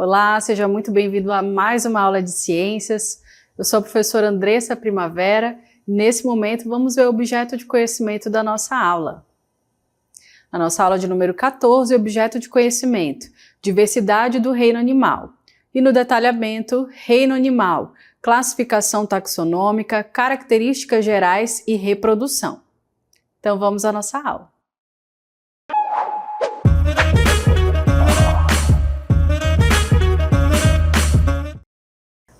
Olá, seja muito bem-vindo a mais uma aula de ciências. Eu sou a professora Andressa Primavera e nesse momento vamos ver o objeto de conhecimento da nossa aula. Na nossa aula de número 14, objeto de conhecimento, diversidade do reino animal. E no detalhamento, reino animal, classificação taxonômica, características gerais e reprodução. Então vamos à nossa aula.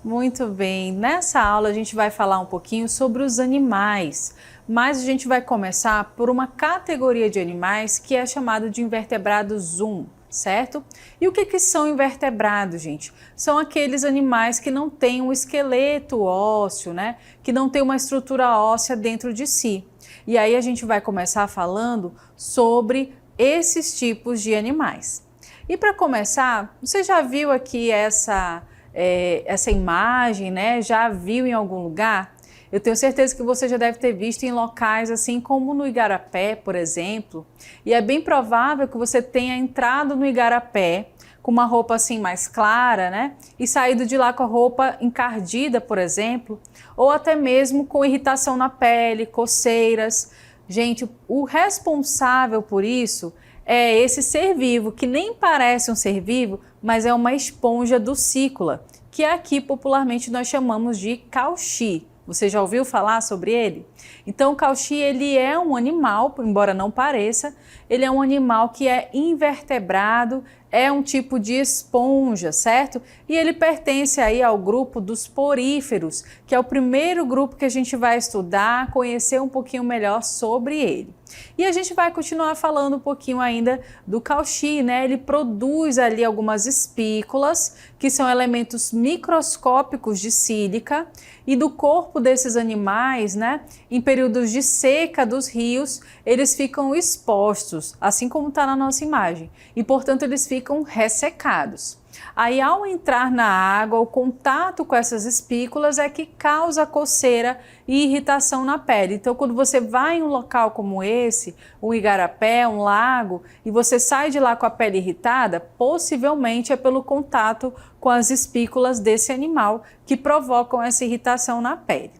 Muito bem, nessa aula a gente vai falar um pouquinho sobre os animais, mas a gente vai começar por uma categoria de animais que é chamado de invertebrados 1, certo? E o que são invertebrados, gente? São aqueles animais que não têm um esqueleto ósseo, né? Que não tem uma estrutura óssea dentro de si. E aí a gente vai começar falando sobre esses tipos de animais. E para começar, você já viu aqui essa imagem, né? Já viu em algum lugar? Eu tenho certeza que você já deve ter visto em locais assim como no Igarapé, por exemplo. E é bem provável que você tenha entrado no Igarapé com uma roupa assim mais clara, né? E saído de lá com a roupa encardida, por exemplo, ou até mesmo com irritação na pele, coceiras. Gente, o responsável por isso é esse ser vivo, que nem parece um ser vivo, mas é uma esponja ducícula, que aqui popularmente nós chamamos de cauchi. Você já ouviu falar sobre ele? Então o cauchi ele é um animal, embora não pareça, ele é um animal que é invertebrado, é um tipo de esponja, certo? E ele pertence aí ao grupo dos poríferos, que é o primeiro grupo que a gente vai estudar, conhecer um pouquinho melhor sobre ele. E a gente vai continuar falando um pouquinho ainda do cauchi, né? Ele produz ali algumas espículas, que são elementos microscópicos de sílica, e do corpo desses animais, né? Em períodos de seca dos rios, eles ficam expostos, assim como está na nossa imagem, e portanto eles ficam ressecados. Aí ao entrar na água, o contato com essas espículas é que causa coceira e irritação na pele. Então quando você vai em um local como esse, um igarapé, um lago, e você sai de lá com a pele irritada, possivelmente é pelo contato com as espículas desse animal que provocam essa irritação na pele.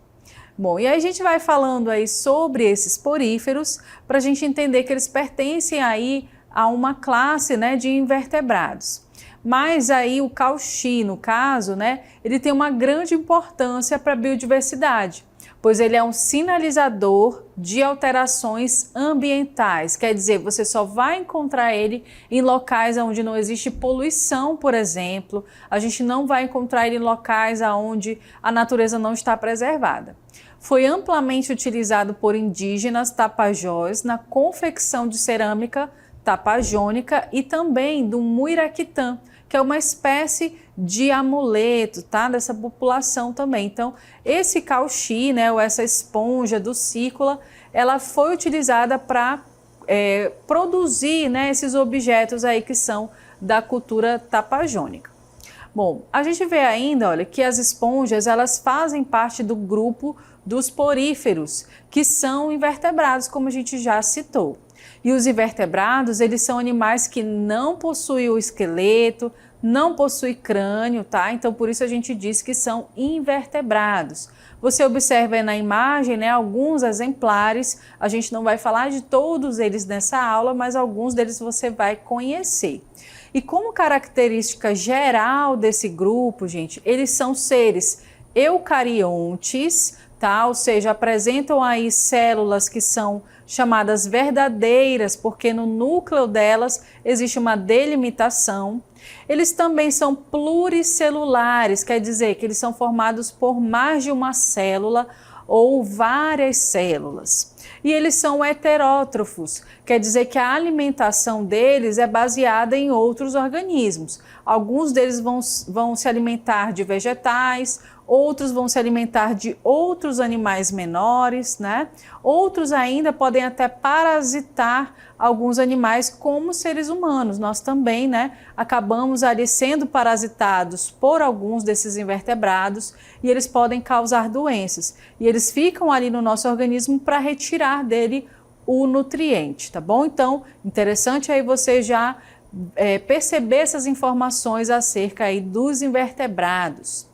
Bom, e aí a gente vai falando aí sobre esses poríferos para a gente entender que eles pertencem aí a uma classe, né, de invertebrados. Mas aí o cauchi, no caso, né, ele tem uma grande importância para a biodiversidade, pois ele é um sinalizador de alterações ambientais. Quer dizer, você só vai encontrar ele em locais onde não existe poluição, por exemplo. A gente não vai encontrar ele em locais onde a natureza não está preservada. Foi amplamente utilizado por indígenas tapajós na confecção de cerâmica tapajônica e também do muiraquitã, que é uma espécie de amuleto, tá? Dessa população também. Então, esse cauchi, né, ou essa esponja ducícula, ela foi utilizada para produzir, né, esses objetos aí que são da cultura tapajônica. Bom, a gente vê ainda, olha, que as esponjas, elas fazem parte do grupo dos poríferos, que são invertebrados, como a gente já citou. E os invertebrados, eles são animais que não possuem o esqueleto, não possuem crânio, tá? Então, por isso a gente diz que são invertebrados. Você observa aí na imagem, né, alguns exemplares, a gente não vai falar de todos eles nessa aula, mas alguns deles você vai conhecer. E como característica geral desse grupo, gente, eles são seres eucariontes, tá? Ou seja, apresentam aí células que são chamadas verdadeiras, porque no núcleo delas existe uma delimitação. Eles também são pluricelulares, quer dizer que eles são formados por mais de uma célula ou várias células. E eles são heterótrofos, quer dizer que a alimentação deles é baseada em outros organismos. Alguns deles vão se alimentar de vegetais, outros vão se alimentar de outros animais menores, né? Outros ainda podem até parasitar alguns animais como seres humanos. Nós também, né, acabamos ali sendo parasitados por alguns desses invertebrados e eles podem causar doenças. E eles ficam ali no nosso organismo para retirar dele o nutriente, tá bom? Então, interessante aí você já perceber essas informações acerca aí dos invertebrados.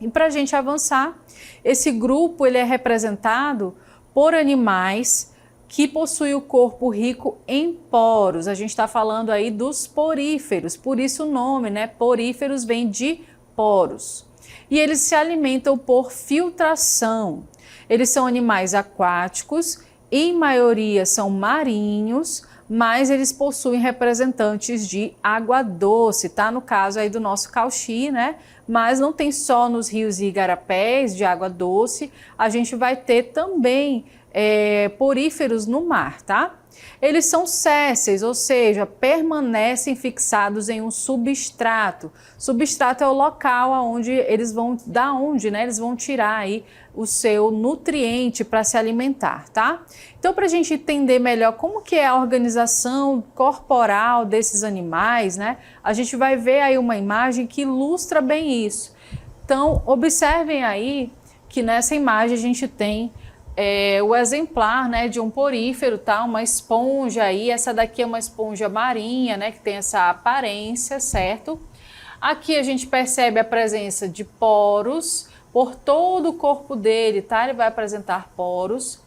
E para a gente avançar, esse grupo ele é representado por animais que possuem o corpo rico em poros. A gente está falando aí dos poríferos, por isso o nome, né? Poríferos vem de poros. E eles se alimentam por filtração. Eles são animais aquáticos, em maioria são marinhos, mas eles possuem representantes de água doce, tá? No caso aí do nosso cauxi, né? Mas não tem só nos rios e igarapés de água doce, a gente vai ter também poríferos no mar, tá? Eles são sésseis, ou seja, permanecem fixados em um substrato. Substrato é o local onde eles vão, né? Eles vão tirar aí o seu nutriente para se alimentar, tá? Então, para a gente entender melhor como que é a organização corporal desses animais, né? A gente vai ver aí uma imagem que ilustra bem isso. Então, observem aí que nessa imagem a gente tem o exemplar, né, de um porífero, tá? Uma esponja aí, essa daqui é uma esponja marinha, né, que tem essa aparência, certo? Aqui a gente percebe a presença de poros por todo o corpo dele, tá? Ele vai apresentar poros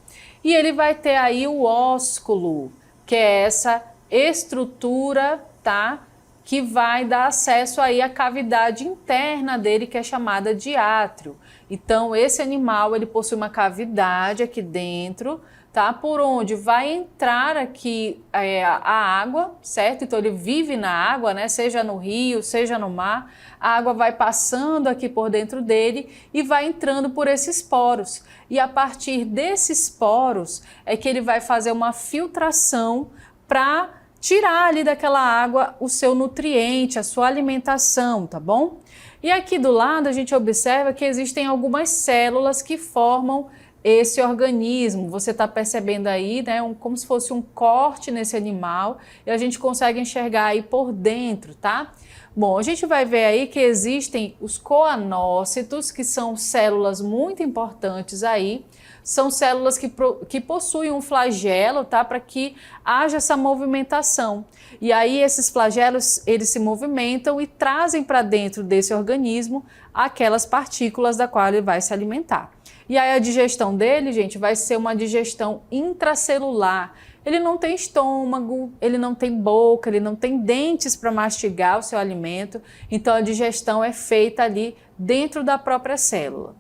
e ele vai ter aí o ósculo, que é essa estrutura, tá? Que vai dar acesso aí à cavidade interna dele, que é chamada de átrio. Então, esse animal, ele possui uma cavidade aqui dentro, tá? Por onde vai entrar aqui a água, certo? Então, ele vive na água, né? Seja no rio, seja no mar. A água vai passando aqui por dentro dele e vai entrando por esses poros. E a partir desses poros é que ele vai fazer uma filtração para tirar ali daquela água o seu nutriente, a sua alimentação, tá bom? E aqui do lado a gente observa que existem algumas células que formam esse organismo. Você está percebendo aí, né, como se fosse um corte nesse animal e a gente consegue enxergar aí por dentro, tá? Bom, a gente vai ver aí que existem os coanócitos, que são células muito importantes aí. São células que possuem um flagelo, tá? Para que haja essa movimentação. E aí esses flagelos, eles se movimentam e trazem para dentro desse organismo aquelas partículas da qual ele vai se alimentar. E aí a digestão dele, gente, vai ser uma digestão intracelular. Ele não tem estômago, ele não tem boca, ele não tem dentes para mastigar o seu alimento. Então a digestão é feita ali dentro da própria célula.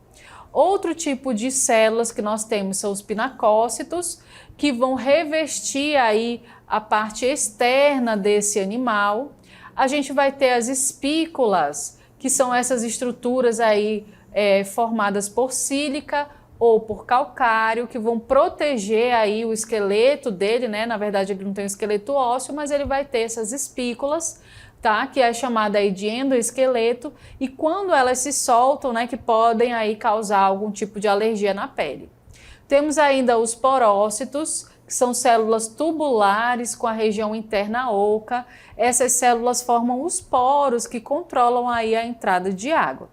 Outro tipo de células que nós temos são os pinacócitos, que vão revestir aí a parte externa desse animal. A gente vai ter as espículas, que são essas estruturas aí formadas por sílica ou por calcário, que vão proteger aí o esqueleto dele, né? Na verdade ele não tem um esqueleto ósseo, mas ele vai ter essas espículas, tá? Que é chamada aí de endoesqueleto, e quando elas se soltam, né, que podem aí causar algum tipo de alergia na pele. Temos ainda os porócitos, que são células tubulares com a região interna oca. Essas células formam os poros que controlam aí a entrada de água.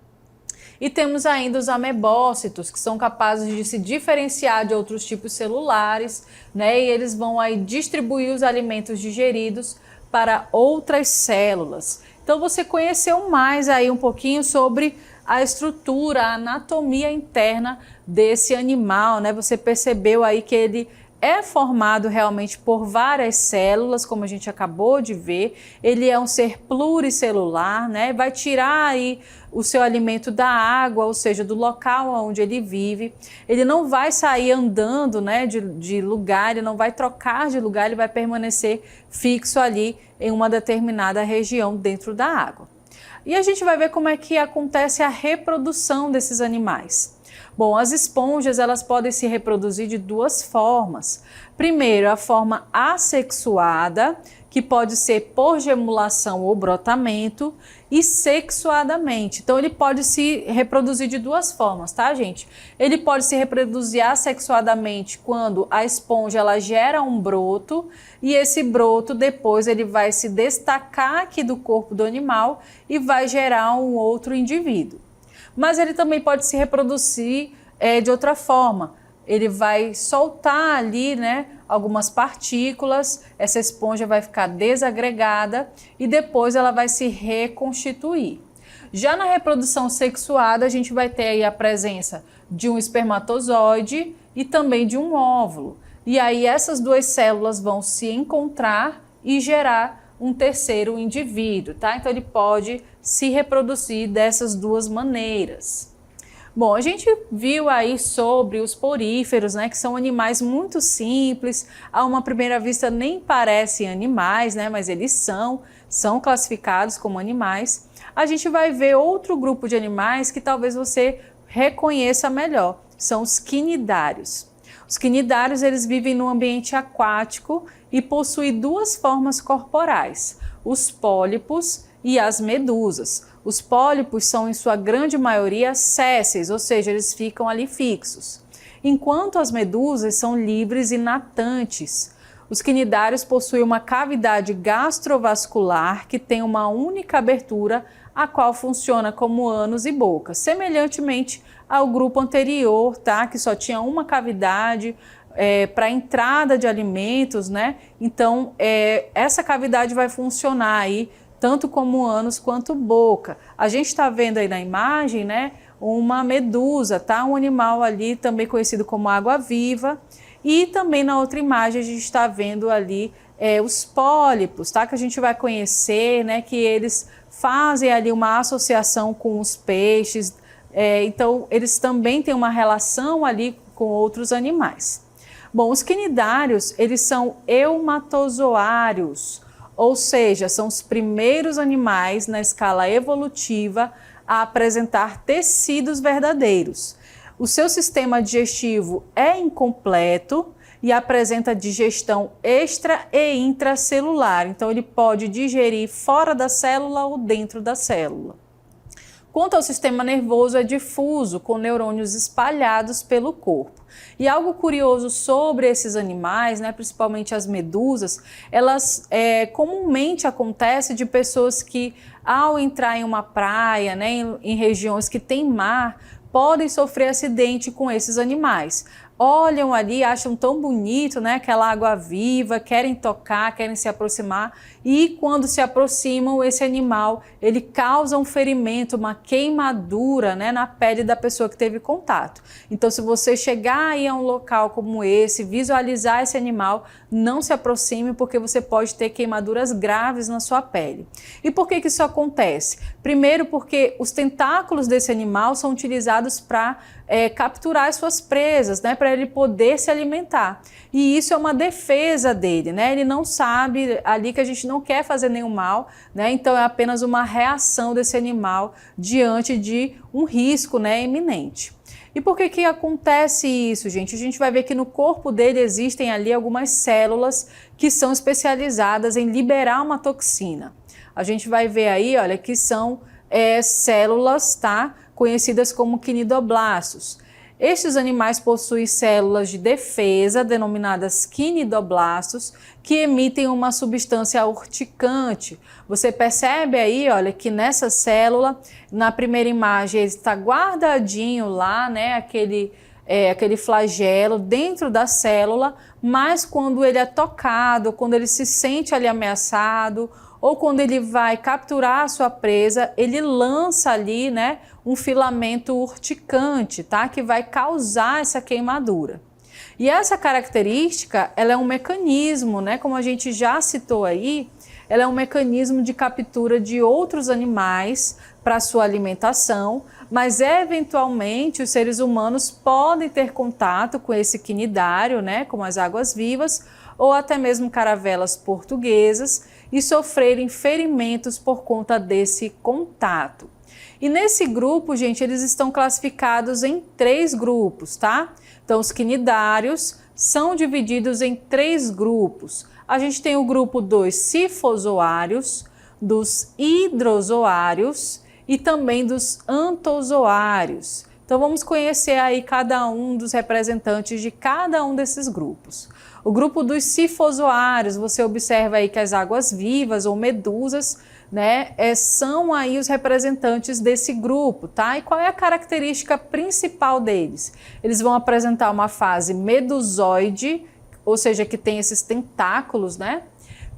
E temos ainda os amebócitos, que são capazes de se diferenciar de outros tipos celulares, né? E eles vão aí distribuir os alimentos digeridos para outras células. Então você conheceu mais aí um pouquinho sobre a estrutura, a anatomia interna desse animal, né? Você percebeu aí que ele é formado realmente por várias células, como a gente acabou de ver. Ele é um ser pluricelular, né? Vai tirar aí o seu alimento da água, ou seja, do local onde ele vive. Ele não vai sair andando, né, de lugar, ele não vai trocar de lugar, ele vai permanecer fixo ali em uma determinada região dentro da água. E a gente vai ver como é que acontece a reprodução desses animais. Bom, as esponjas, elas podem se reproduzir de duas formas. Primeiro, a forma assexuada, que pode ser por gemulação ou brotamento, e sexuadamente. Então, ele pode se reproduzir de duas formas, tá, gente? Ele pode se reproduzir assexuadamente quando a esponja ela gera um broto, e esse broto depois ele vai se destacar aqui do corpo do animal e vai gerar um outro indivíduo. Mas ele também pode se reproduzir de outra forma. Ele vai soltar ali, né, algumas partículas, essa esponja vai ficar desagregada e depois ela vai se reconstituir. Já na reprodução sexuada, a gente vai ter aí a presença de um espermatozoide e também de um óvulo. E aí essas duas células vão se encontrar e gerar um terceiro indivíduo, tá? Então ele pode se reproduzir dessas duas maneiras. Bom, a gente viu aí sobre os poríferos, né, que são animais muito simples, a uma primeira vista nem parecem animais, né, mas eles são classificados como animais. A gente vai ver outro grupo de animais que talvez você reconheça melhor, são os quinidários. Os quinidários, eles vivem no ambiente aquático e possuem duas formas corporais, os pólipos e as medusas. Os pólipos são, em sua grande maioria, sésseis, ou seja, eles ficam ali fixos, enquanto as medusas são livres e natantes. Os quinidários possuem uma cavidade gastrovascular que tem uma única abertura, a qual funciona como ânus e boca, semelhantemente ao grupo anterior, tá? Que só tinha uma cavidade para a entrada de alimentos, né? Então, essa cavidade vai funcionar aí tanto como ânus quanto boca. A gente está vendo aí na imagem, né, uma medusa, tá? Um animal ali também conhecido como água-viva. E também na outra imagem a gente está vendo ali os pólipos, tá? Que a gente vai conhecer, né, que eles fazem ali uma associação com os peixes, então eles também têm uma relação ali com outros animais. Bom, os quinidários, eles são eumatozoários, ou seja, são os primeiros animais na escala evolutiva a apresentar tecidos verdadeiros. O seu sistema digestivo é incompleto e apresenta digestão extra e intracelular, então ele pode digerir fora da célula ou dentro da célula. Quanto ao sistema nervoso, é difuso, com neurônios espalhados pelo corpo. E algo curioso sobre esses animais, né, principalmente as medusas, elas comumente acontece de pessoas que, ao entrar em uma praia, né, em regiões que tem mar, podem sofrer acidente com esses animais. Olham ali, acham tão bonito, né, aquela água viva, querem tocar, querem se aproximar e quando se aproximam, esse animal, ele causa um ferimento, uma queimadura, né, na pele da pessoa que teve contato. Então, se você chegar aí a um local como esse, visualizar esse animal, não se aproxime porque você pode ter queimaduras graves na sua pele. E por que que isso acontece? Primeiro porque os tentáculos desse animal são utilizados para capturar as suas presas, né, para ele poder se alimentar. E isso é uma defesa dele, né? Ele não sabe ali que a gente não quer fazer nenhum mal, né? Então é apenas uma reação desse animal diante de um risco, né, iminente. E por que que acontece isso, gente? A gente vai ver que no corpo dele existem ali algumas células que são especializadas em liberar uma toxina. A gente vai ver aí, olha, que são células, tá? Conhecidas como quinidoblastos. Estes animais possuem células de defesa, denominadas quinidoblastos, que emitem uma substância urticante. Você percebe aí, olha, que nessa célula, na primeira imagem, ele está guardadinho lá, né, aquele flagelo dentro da célula, mas quando ele é tocado, quando ele se sente ali ameaçado, ou quando ele vai capturar a sua presa, ele lança ali, né, um filamento urticante, tá, que vai causar essa queimadura. E essa característica, ela é um mecanismo, né, como a gente já citou aí, ela é um mecanismo de captura de outros animais para sua alimentação, mas eventualmente os seres humanos podem ter contato com esse quinidário, né, como as águas-vivas, ou até mesmo caravelas portuguesas, e sofrerem ferimentos por conta desse contato. E nesse grupo, gente, eles estão classificados em 3 grupos, tá? Então, os quinidários são divididos em 3 grupos. A gente tem o grupo dos cifozoários, dos hidrozoários e também dos antozoários. Então, vamos conhecer aí cada um dos representantes de cada um desses grupos. O grupo dos cifozoários, você observa aí que as águas-vivas ou medusas, né, são aí os representantes desse grupo, tá? E qual é a característica principal deles? Eles vão apresentar uma fase medusoide, ou seja, que tem esses tentáculos, né?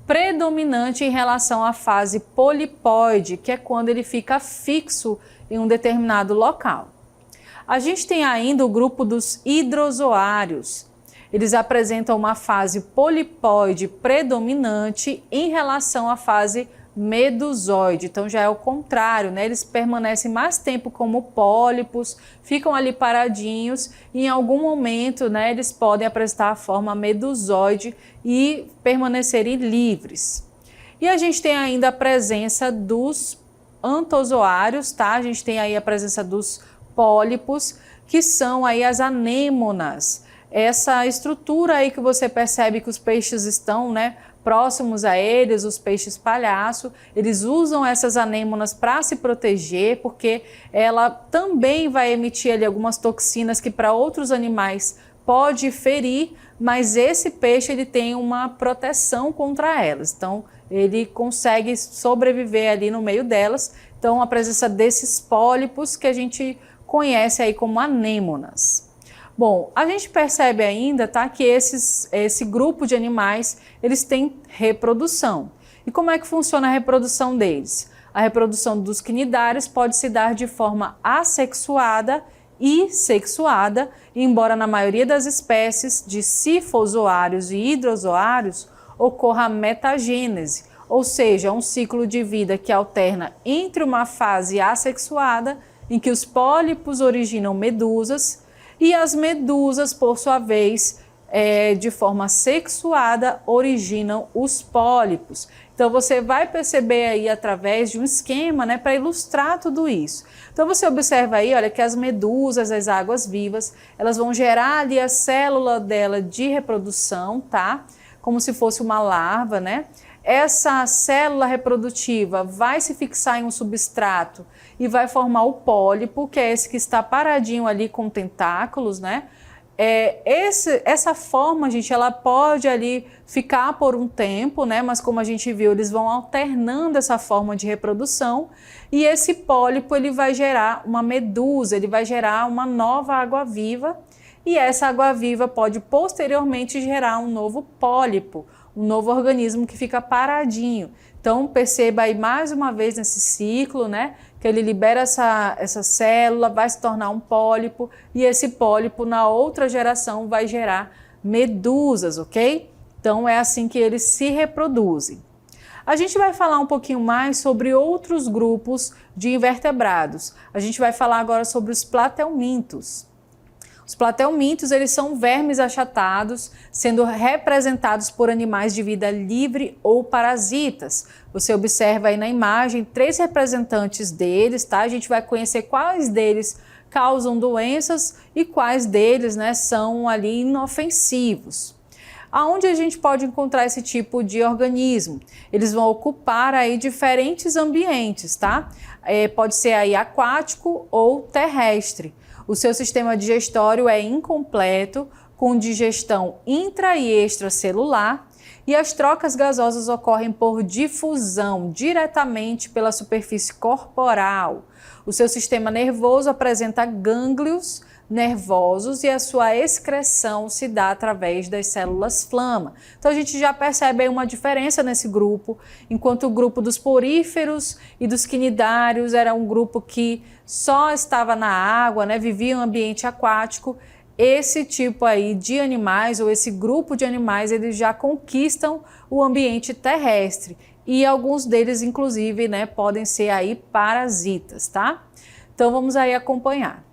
Predominante em relação à fase polipóide, que é quando ele fica fixo em um determinado local. A gente tem ainda o grupo dos hidrozoários. Eles apresentam uma fase polipóide predominante em relação à fase medusoide, então já é o contrário, né? Eles permanecem mais tempo como pólipos, ficam ali paradinhos e em algum momento, né, eles podem apresentar a forma medusoide e permanecerem livres. E a gente tem ainda a presença dos antozoários, tá? A gente tem aí a presença dos pólipos, que são aí as anêmonas. Essa estrutura aí que você percebe que os peixes estão, né, próximos a eles, os peixes palhaço, eles usam essas anêmonas para se proteger, porque ela também vai emitir ali algumas toxinas que para outros animais pode ferir, mas esse peixe ele tem uma proteção contra elas, então ele consegue sobreviver ali no meio delas. Então a presença desses pólipos que a gente conhece aí como anêmonas. Bom, a gente percebe ainda, tá, que esse grupo de animais, eles têm reprodução. E como é que funciona a reprodução deles? A reprodução dos cnidários pode se dar de forma assexuada e sexuada, embora na maioria das espécies de cifozoários e hidrozoários ocorra a metagênese, ou seja, um ciclo de vida que alterna entre uma fase assexuada, em que os pólipos originam medusas, e as medusas, por sua vez, de forma sexuada, originam os pólipos. Então você vai perceber aí através de um esquema, né, para ilustrar tudo isso. Então você observa aí, olha, que as medusas, as águas-vivas, elas vão gerar ali a célula dela de reprodução, tá? Como se fosse uma larva, né? Essa célula reprodutiva vai se fixar em um substrato e vai formar o pólipo, que é esse que está paradinho ali com tentáculos, né? Essa forma, gente, ela pode ali ficar por um tempo, né? Mas como a gente viu, eles vão alternando essa forma de reprodução e esse pólipo ele vai gerar uma medusa, ele vai gerar uma nova água-viva e essa água-viva pode posteriormente gerar um novo pólipo, um novo organismo que fica paradinho. Então perceba aí mais uma vez nesse ciclo, né, que ele libera essa célula, vai se tornar um pólipo e esse pólipo na outra geração vai gerar medusas, ok? Então é assim que eles se reproduzem. A gente vai falar um pouquinho mais sobre outros grupos de invertebrados. A gente vai falar agora sobre os platelmintos. Os platelmintos, eles são vermes achatados, sendo representados por animais de vida livre ou parasitas. Você observa aí na imagem 3 representantes deles, tá? A gente vai conhecer quais deles causam doenças e quais deles, né, são ali inofensivos. Aonde a gente pode encontrar esse tipo de organismo? Eles vão ocupar aí diferentes ambientes, tá? Pode ser aí aquático ou terrestre. O seu sistema digestório é incompleto, com digestão intra e extracelular, e as trocas gasosas ocorrem por difusão diretamente pela superfície corporal. O seu sistema nervoso apresenta gânglios nervosos e a sua excreção se dá através das células flama. Então a gente já percebe aí uma diferença nesse grupo, enquanto o grupo dos poríferos e dos quinidários era um grupo que só estava na água, né, vivia em um ambiente aquático. Esse tipo aí de animais, ou esse grupo de animais, eles já conquistam o ambiente terrestre e alguns deles, inclusive, né, podem ser aí parasitas, tá? Então vamos aí acompanhar.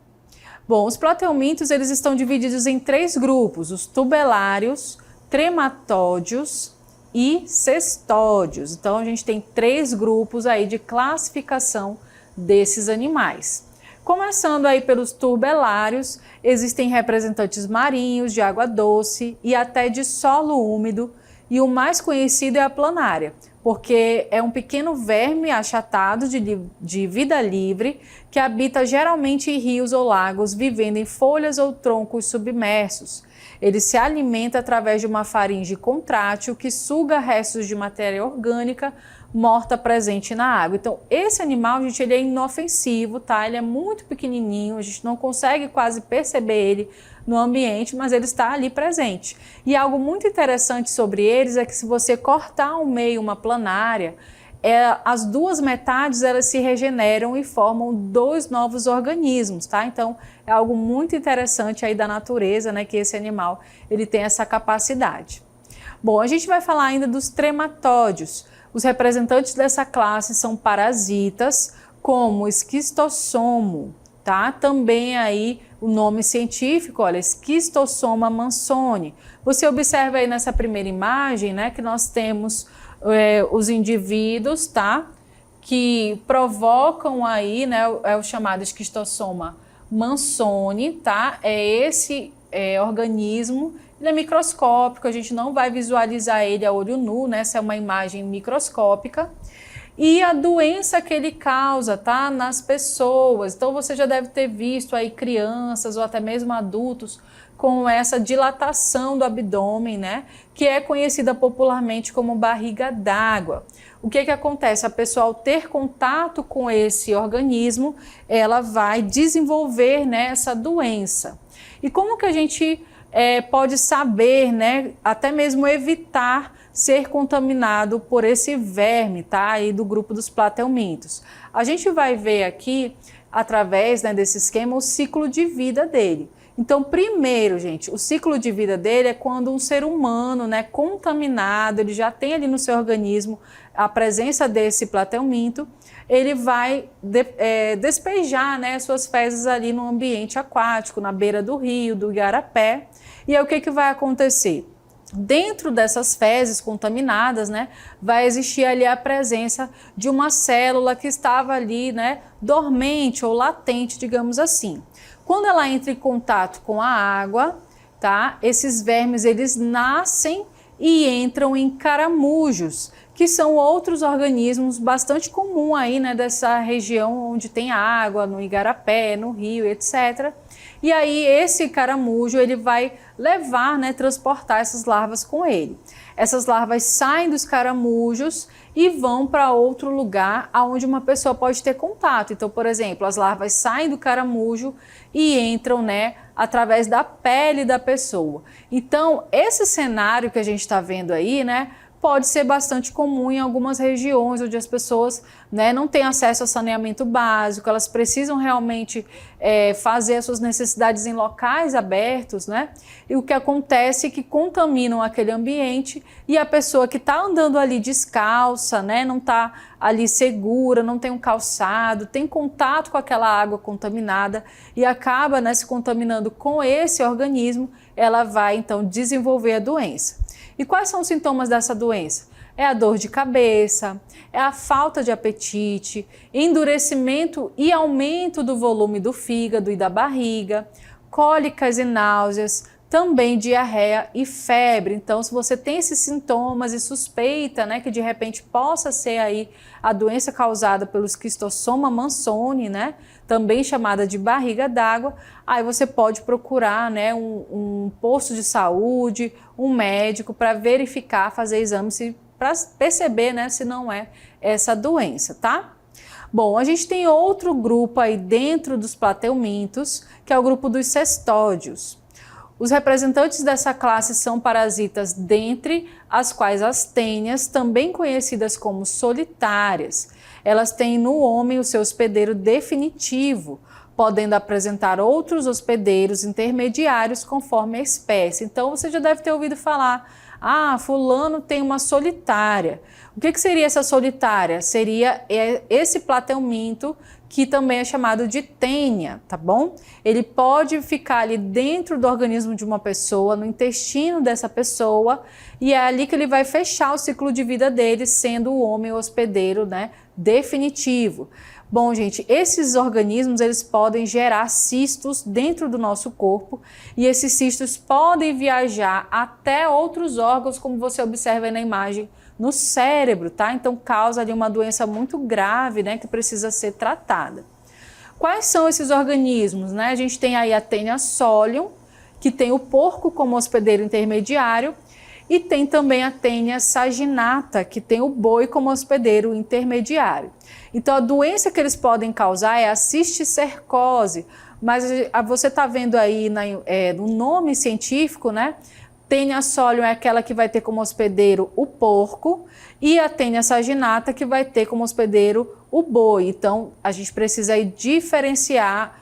Bom, os platelmintos, eles estão divididos em 3 grupos, os tubelários, trematódios e cestódios. Então a gente tem 3 grupos aí de classificação desses animais. Começando aí pelos tubelários, existem representantes marinhos, de água doce e até de solo úmido, e o mais conhecido é a planária, porque é um pequeno verme achatado de vida livre que habita geralmente em rios ou lagos, vivendo em folhas ou troncos submersos. Ele se alimenta através de uma faringe contrátil que suga restos de matéria orgânica morta presente na água. Então, esse animal, gente, ele é inofensivo, tá? Ele é muito pequenininho, a gente não consegue quase perceber ele no ambiente, mas ele está ali presente. E algo muito interessante sobre eles é que se você cortar ao meio uma planária, as duas metades elas se regeneram e formam 2 novos organismos, tá? Então é algo muito interessante aí da natureza, né, que esse animal ele tem essa capacidade. Bom, a gente vai falar ainda dos trematódeos. Os representantes dessa classe são parasitas, como o esquistossomo, tá? Também aí o nome científico, olha, Esquistossoma mansoni. Você observa aí nessa primeira imagem, né, que nós temos os indivíduos, tá? Que provocam aí, né, é o chamado Esquistossoma mansoni, tá? É esse organismo, ele é microscópico, a gente não vai visualizar ele a olho nu, né? Essa é uma imagem microscópica. E a doença que ele causa, tá? Nas pessoas. Então você já deve ter visto aí crianças ou até mesmo adultos com essa dilatação do abdômen, né? Que é conhecida popularmente como barriga d'água. O que acontece? A pessoa, ao ter contato com esse organismo, ela vai desenvolver, né, essa doença. E como que a gente pode saber, né, até mesmo evitar ser contaminado por esse verme, tá? Aí do grupo dos plateumintos. A gente vai ver aqui, através, né, desse esquema, o ciclo de vida dele. Então, primeiro, gente, o ciclo de vida dele é quando um ser humano, né, contaminado, ele já tem ali no seu organismo a presença desse plateuminto, ele vai despejar, né, suas fezes ali no ambiente aquático, na beira do rio, do igarapé. E aí o que vai acontecer? Dentro dessas fezes contaminadas, né, vai existir ali a presença de uma célula que estava ali, né, dormente ou latente, digamos assim. Quando ela entra em contato com a água, tá, esses vermes eles nascem e entram em caramujos, que são outros organismos bastante comum aí, né, dessa região onde tem água, no igarapé, no rio, etc. E aí esse caramujo ele vai levar, né, transportar essas larvas com ele. Essas larvas saem dos caramujos e vão para outro lugar onde uma pessoa pode ter contato. Então, por exemplo, as larvas saem do caramujo e entram, né, através da pele da pessoa. Então, esse cenário que a gente está vendo aí, né, pode ser bastante comum em algumas regiões onde as pessoas, né, não têm acesso a saneamento básico, elas precisam realmente fazer as suas necessidades em locais abertos, né? E o que acontece é que contaminam aquele ambiente e a pessoa que está andando ali descalça, né, não está ali segura, não tem um calçado, tem contato com aquela água contaminada e acaba, né, se contaminando com esse organismo, ela vai então desenvolver a doença. E quais são os sintomas dessa doença? É a dor de cabeça, é a falta de apetite, endurecimento e aumento do volume do fígado e da barriga, cólicas e náuseas, também diarreia e febre. Então, se você tem esses sintomas e suspeita, né, que de repente possa ser aí a doença causada pelo Esquistossoma mansoni, né, também chamada de barriga d'água, aí você pode procurar, né, um posto de saúde, um médico para verificar, fazer exames para perceber, né, se não é essa doença, tá? Bom, a gente tem outro grupo aí dentro dos plateumintos, que é o grupo dos cestódios. Os representantes dessa classe são parasitas, dentre as quais as tênias, também conhecidas como solitárias. Elas têm no homem o seu hospedeiro definitivo, podendo apresentar outros hospedeiros intermediários conforme a espécie. Então você já deve ter ouvido falar, fulano tem uma solitária. O que seria essa solitária? Seria esse plateuminto que também é chamado de tênia, tá bom? Ele pode ficar ali dentro do organismo de uma pessoa, no intestino dessa pessoa, e é ali que ele vai fechar o ciclo de vida dele, sendo o homem hospedeiro, né, definitivo. Bom, gente, esses organismos eles podem gerar cistos dentro do nosso corpo e esses cistos podem viajar até outros órgãos, como você observa aí na imagem, no cérebro, tá? Então causa ali uma doença muito grave, né, que precisa ser tratada. Quais são esses organismos, né? A gente tem aí a Taenia solium, que tem o porco como hospedeiro intermediário, e tem também a Taenia saginata, que tem o boi como hospedeiro intermediário. Então a doença que eles podem causar é a cisticercose, mas você está vendo aí no nome científico, né? Taenia solium é aquela que vai ter como hospedeiro o porco e a Taenia saginata que vai ter como hospedeiro o boi. Então, a gente precisa aí diferenciar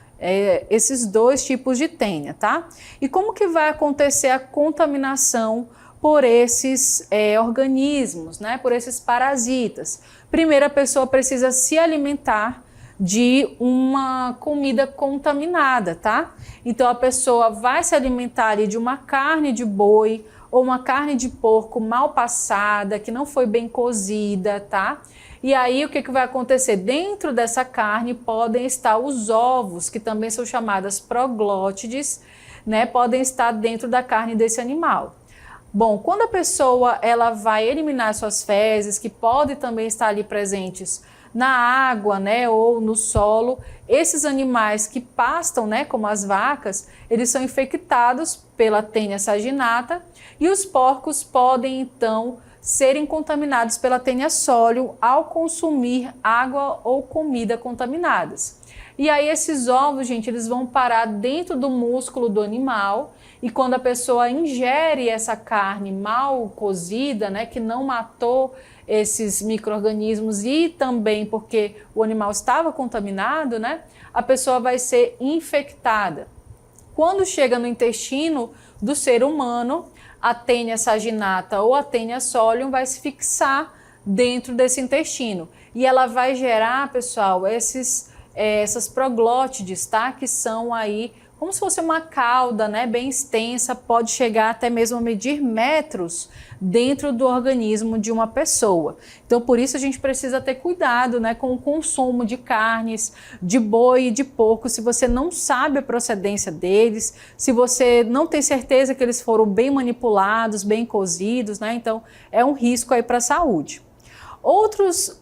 esses dois tipos de tênia, tá? E como que vai acontecer a contaminação por esses organismos, né? Por esses parasitas? Primeiro, a pessoa precisa se alimentar de uma comida contaminada, tá? Então a pessoa vai se alimentar ali de uma carne de boi ou uma carne de porco mal passada, que não foi bem cozida, tá? E aí o que vai acontecer? Dentro dessa carne podem estar os ovos, que também são chamadas proglótides, né? Podem estar dentro da carne desse animal. Bom, quando a pessoa ela vai eliminar suas fezes, que podem também estar ali presentes na água, né, ou no solo, esses animais que pastam, né, como as vacas, eles são infectados pela Taenia saginata e os porcos podem então serem contaminados pela Taenia solium ao consumir água ou comida contaminadas. E aí esses ovos, gente, eles vão parar dentro do músculo do animal e quando a pessoa ingere essa carne mal cozida, né, que não matou esses micro-organismos e também porque o animal estava contaminado, né, a pessoa vai ser infectada. Quando chega no intestino do ser humano, a Taenia saginata ou a Taenia solium vai se fixar dentro desse intestino e ela vai gerar, pessoal, essas proglótides, tá? Que são aí como se fosse uma cauda, né, bem extensa, pode chegar até mesmo a medir metros dentro do organismo de uma pessoa. Então, por isso a gente precisa ter cuidado, né, com o consumo de carnes, de boi e de porco, se você não sabe a procedência deles, se você não tem certeza que eles foram bem manipulados, bem cozidos, né, então é um risco aí para a saúde. Outros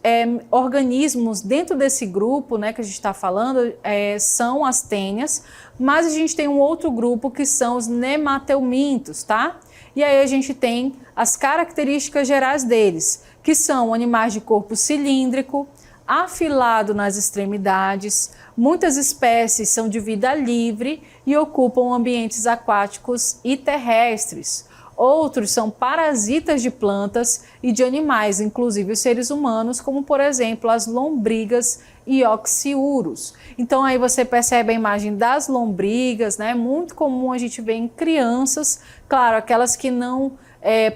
organismos dentro desse grupo, né, que a gente está falando, são as tênias, mas a gente tem um outro grupo que são os nemateumintos, tá? E aí a gente tem as características gerais deles, que são animais de corpo cilíndrico, afilado nas extremidades, muitas espécies são de vida livre e ocupam ambientes aquáticos e terrestres. Outros são parasitas de plantas e de animais, inclusive os seres humanos, como por exemplo as lombrigas e oxiurus. Então aí você percebe a imagem das lombrigas, né? Muito comum a gente ver em crianças, claro, aquelas que não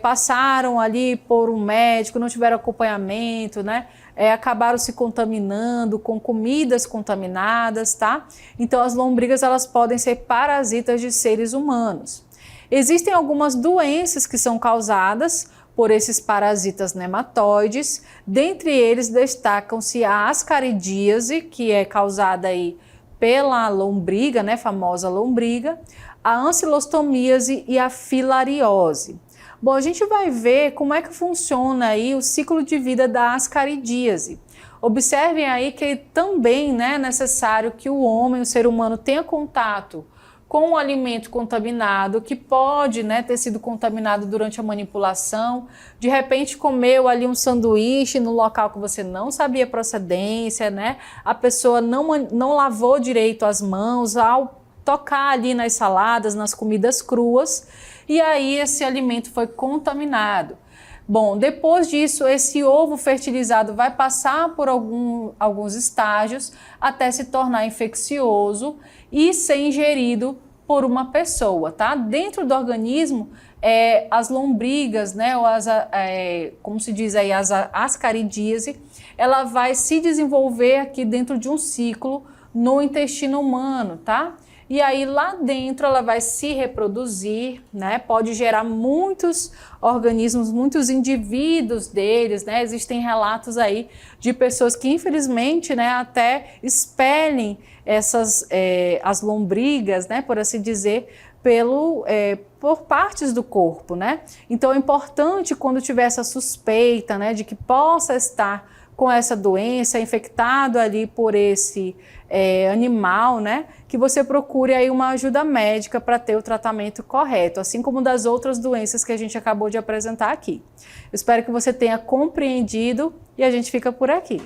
passaram ali por um médico, não tiveram acompanhamento, né? Acabaram se contaminando com comidas contaminadas, tá? Então as lombrigas elas podem ser parasitas de seres humanos. Existem algumas doenças que são causadas por esses parasitas nematóides, dentre eles destacam-se a ascaridíase, que é causada aí pela lombriga, né, famosa lombriga, a ancilostomíase e a filariose. Bom, a gente vai ver como é que funciona aí o ciclo de vida da ascaridíase. Observem aí que também, né, é necessário que o homem, o ser humano, tenha contato com um alimento contaminado, que pode, né, ter sido contaminado durante a manipulação, de repente comeu ali um sanduíche no local que você não sabia a procedência, né? A pessoa não lavou direito as mãos ao tocar ali nas saladas, nas comidas cruas, e aí esse alimento foi contaminado. Bom, depois disso, esse ovo fertilizado vai passar por alguns estágios até se tornar infeccioso e ser ingerido por uma pessoa, tá? Dentro do organismo, as lombrigas, né, ou como se diz aí, as ascaridíase, ela vai se desenvolver aqui dentro de um ciclo no intestino humano, tá? E aí lá dentro ela vai se reproduzir, né? Pode gerar muitos organismos, muitos indivíduos deles, né? Existem relatos aí de pessoas que infelizmente, né, até expelem as lombrigas, né, por assim dizer, por partes do corpo, né? Então é importante quando tiver essa suspeita, né, de que possa estar com essa doença, infectado ali por esse animal, né, que você procure aí uma ajuda médica para ter o tratamento correto, assim como das outras doenças que a gente acabou de apresentar aqui. Eu espero que você tenha compreendido e a gente fica por aqui.